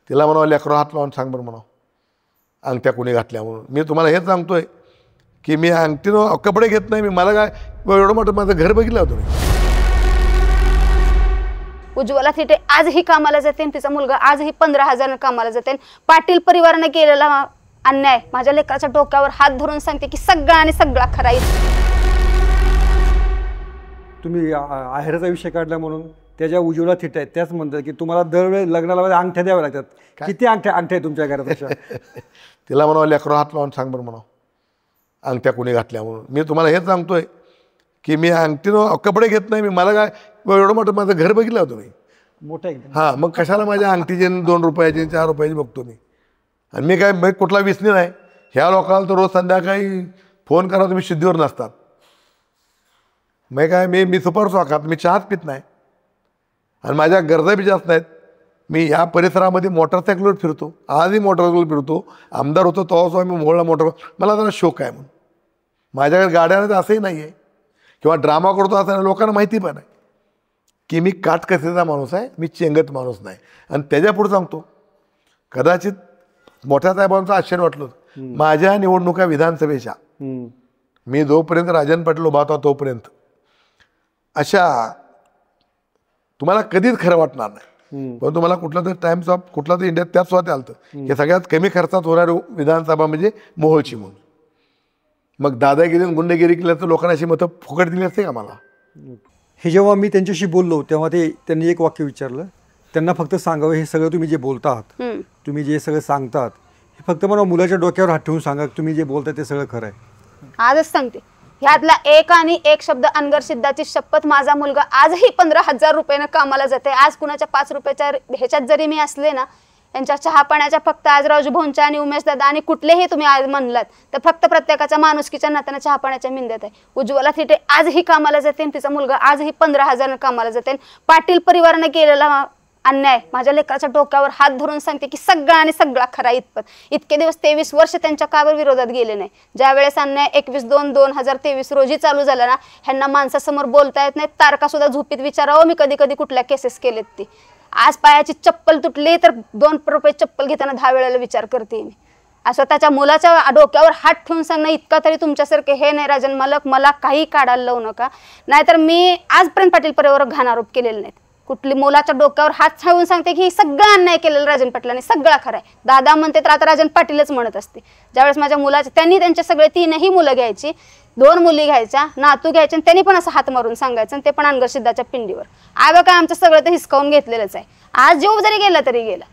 तिला म्हणावं लेकरं हात लावून सांग बरं म्हणावं अंगठ्या कोणी घातल्या म्हणून. मी तुम्हाला हेच सांगतोय की मी अंगठीनं कपडे घेत नाही. मी मला काय एवढं मोठं माझं घर बघितलं होतं मी. उज्ज्वला थिटे आजही कामाला जाते, तिचा मुलगा आजही 15,000 कामाला जाते. पाटील परिवाराने केलेला अन्याय माझ्या लेकराच्या डोक्यावर हात धरून सांगते की सगळा आणि सगळा खरा. तुम्ही आहेराचा विषय काढला म्हणून त्याच्या उज्ज्वला थिटे आहेत त्याच म्हणतात की तुम्हाला दरवेळी लग्नाला अंगठ्या द्याव्या लागतात. किती अंगठ्या आहे तुमच्या घरात अशा? तिला म्हणावं लेकरं हात लावून सांग बरं म्हणावं अंगठ्या कोणी घातल्या म्हणून. मी तुम्हाला हेच सांगतोय की मी अंगठीनं कपडे घेत नाही. मी मला काय एवढं मोठं माझं घर बघितलं होतं मी. मोठं आहे. हां, मग कशाला माझ्या अंगठीचे 2 रुपयाची 4 रुपयाची बघतो मी. आणि मी काय कुठला विसनी नाही. ह्या लोकांना तर रोज संध्याकाळी फोन करा तुम्ही शुद्धीवर नसतात. मग काय मी सुपर स्वाखात मी चहाच पित नाही आणि माझ्या गरजा बी जास्त नाहीत. मी ह्या परिसरामध्ये मोटरसायकलवर फिरतो, आजही मोटरसायकल फिरतो. आमदार होतो तेव्हा मी मोहळा मोटर, मला जरा शौक आहे म्हणून. माझ्याकडे गाड्या नाही असंही नाही आहे किंवा ड्रामा करतो असं लोकांना माहिती पण आहे की मी काटकसरीचा माणूस आहे, मी चेंगत माणूस नाही. आणि त्याच्यापुढे सांगतो, कदाचित मोठ्या साहेबांचं आश्चर्य वाटलं माझ्या निवडणुका विधानसभेच्या, मी जोपर्यंत राजन पाटील उभा होता तोपर्यंत अशा तुम्हाला कधीच खरं वाटणार नाही. पण तुम्हाला कुठला तरी टाइम्स ऑफ कुठला तरी इंडियात त्याच स्वतः आलं की सगळ्यात कमी खर्चात होणारी विधानसभा म्हणजे मोहोळची म्हणून. मग दादागिरी गुंडगिरी केल्या तर लोकांना अशी मतं फुकट दिली असते का मला? हे जेव्हा मी त्यांच्याशी बोललो तेव्हा त्यांनी एक वाक्य विचारलं, त्यांना फक्त सांगावं हे सगळं तुम्ही जे बोलता आहात, तुम्ही जे सगळं सांगतात हे फक्त मला मुलाच्या डोक्यावर हात ठेवून सांगा, तुम्ही जे बोलताय ते सगळं खरं आहे. आजच सांगते ह्यातला एक आणि एक शब्द अनगर सिद्धाची शपथ, माझा मुलगा आजही 15,000 रुपयानं कामाला जाते. आज कुणाच्या 5 रुपयाच्या ह्याच्यात जरी मी असले ना, यांच्या चहा पाण्याच्या फक्त आज राजू भाऊंच्या आणि उमेश दादा आणि कुठलेही तुम्ही आज म्हणलात तर फक्त प्रत्येकाच्या माणुसकीच्या नात्यानं चहा पाण्याच्या मिंद्यात आहे. उज्ज्वला थिटे आजही कामाला जाते, तिचा मुलगा आजही 15,000 कामाला जाते. पाटील परिवाराने केलेला अन्याय माझ्या लेकराच्या डोक्यावर हात धरून सांगते की सगळा आणि सगळा खरा. इतके दिवस 23 वर्ष त्यांच्या कावर विरोधात गेले नाही. ज्या वेळेस अन्याय 21/2/2023 रोजी चालू झाला ना, ह्यांना माणसासमोर बोलता येत नाही. तारका सुद्धा झोपीत विचारावं मी कधी कधी कुठल्या केसेस केलेत ती. आज पायाची चप्पल तुटली तर 2 रुपये चप्पल घेताना 10 वेळेला विचार करते मी. स्वतःच्या मुलाच्या डोक्यावर हात ठेवून सांगणं इतका तरी तुमच्यासारखे हे नाही राजन मालक, मला काही काढायला लावू नका. नाहीतर मी आजपर्यंत पाटील परिवारावर घाण आरोप केलेले नाहीत. कुठली मुलाच्या डोक्यावर हात ठेवून सांगते की सगळं अन्याय केलेलं राजन पाटलांनी, सगळा खरं आहे. दादा म्हणते तर आता राजन पाटीलच म्हणत असते. ज्यावेळेस माझ्या मुलाचे त्यांनी त्यांचे सगळे 3ही मुलं घ्यायची, 2 मुली घ्यायच्या, नातू घ्यायचे, आणि त्यांनी पण असं हात मारून सांगायचं, आणि ते पण अनगर सिद्धाच्या पिंडीवर. आय बघा आमचं सगळं तर हिसकावून घेतलेलंच आहे. आज जीव जरी गेला तरी गेला.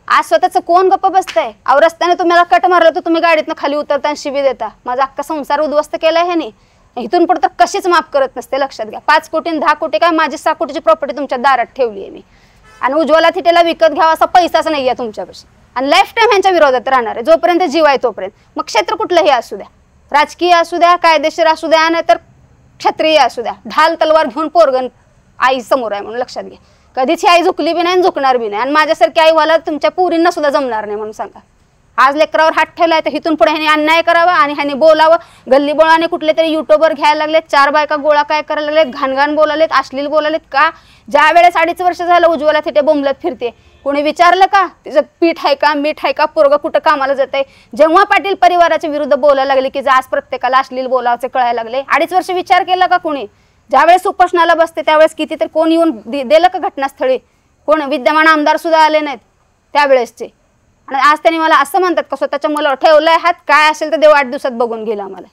आज स्वतःचं कोण गप्प बसतंय? अहो रस्त्याने तुम्हाला कट मारलं तर तुम्ही गाडीतनं खाली उतरता आणि शिवी देता. माझा अख्खा संसार उद्ध्वस्त केला आहे ह्याने. इथून पुढे तर कशीच माफ करत नसते, लक्षात घ्या. 5 कोटी 10 कोटी काय माझी 6 कोटीची प्रॉपर्टी तुमच्या दारात ठेवली आहे मी. आणि उज्ज्वला थिटेला विकत घ्यावा असा पैसाच नाही आहे तुमच्यापाशी. आणि लाईफ टाईम ह्यांच्या विरोधात राहणार आहे जोपर्यंत जीव आहे तोपर्यंत. मग क्षेत्र कुठलंही असू द्या, राजकीय असू द्या, कायदेशीर असू द्या, नाही तर क्षत्रिय असू द्या, ढाल तलवार घेऊन पोरगण आई समोर आहे म्हणून लक्षात घ्या. कधीच ही आई झुकली बी नाही, झुकणार बी नाही. आणि माझ्यासारखी आई व्हायला तुमच्या पुरींना सुद्धा जमणार नाही म्हणून सांगा. आज लेकरावर हात ठेवलाय तर इथून पुढे ह्याने अन्याय करावा आणि ह्याने बोलावं. गल्लीबोळाने कुठले तरी युट्यूबर घ्यायला लागलेत, 4 बायका गोळा काय करायला लागलेत, घाणघाण बोलालेत, अश्लील बोलालेत. का ज्या वेळेस 2.5 वर्ष झालं उज्ज्वला थिटे बोंबलत फिरते, कोणी विचारलं का तिचं पीठ आहे का, मीठ आहे का, पोरगं कुठं कामाला जाते? जेव्हा पाटील परिवाराच्या विरुद्ध बोलायला लागले की आज प्रत्येकाला अश्लील बोलावचे कळायला लागले, 2.5 वर्ष विचार केला का कोणी? ज्यावेळेस उपोषणाला बसते त्यावेळेस कितीतरी कोण येऊन दिलं का घटनास्थळी? कोण विद्यमान आमदार सुद्धा आले नाहीत त्यावेळेसचे. आणि आज त्यांनी मला असं म्हणतात का स्वतःच्या मुलावर ठेवलाय हात, काय असेल तर देव 8 दिवसात बघून गेला आम्हाला.